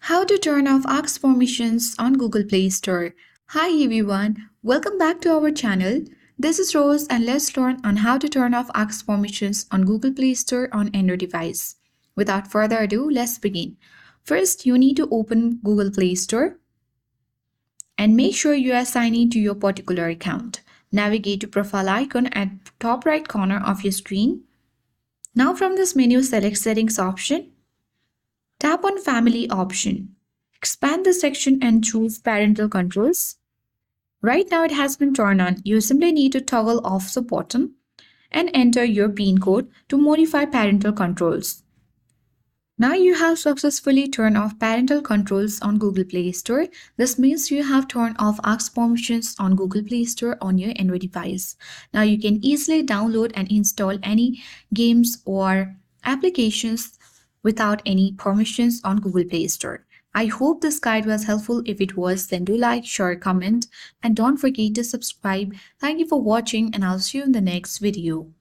How to turn off aux permissions on Google Play Store. Hi everyone, welcome back to our channel. This is Rose and let's learn on how to turn off aux permissions on Google Play Store on Android device. Without further ado, let's begin. First, you need to open Google Play Store and make sure you are signed in to your particular account. Navigate to profile icon at top right corner of your screen. Now from this menu, select Settings option. Tap on Family option. Expand the section and choose Parental Controls. Right now it has been turned on. You simply need to toggle off the button and enter your PIN code to modify parental controls. Now you have successfully turned off parental controls on Google Play Store. This means you have turned off aux permissions on Google Play Store on your Android device. Now you can easily download and install any games or applications without any permissions on Google Play Store. I hope this guide was helpful. If it was, then do like, share, comment, and don't forget to subscribe. Thank you for watching and I'll see you in the next video.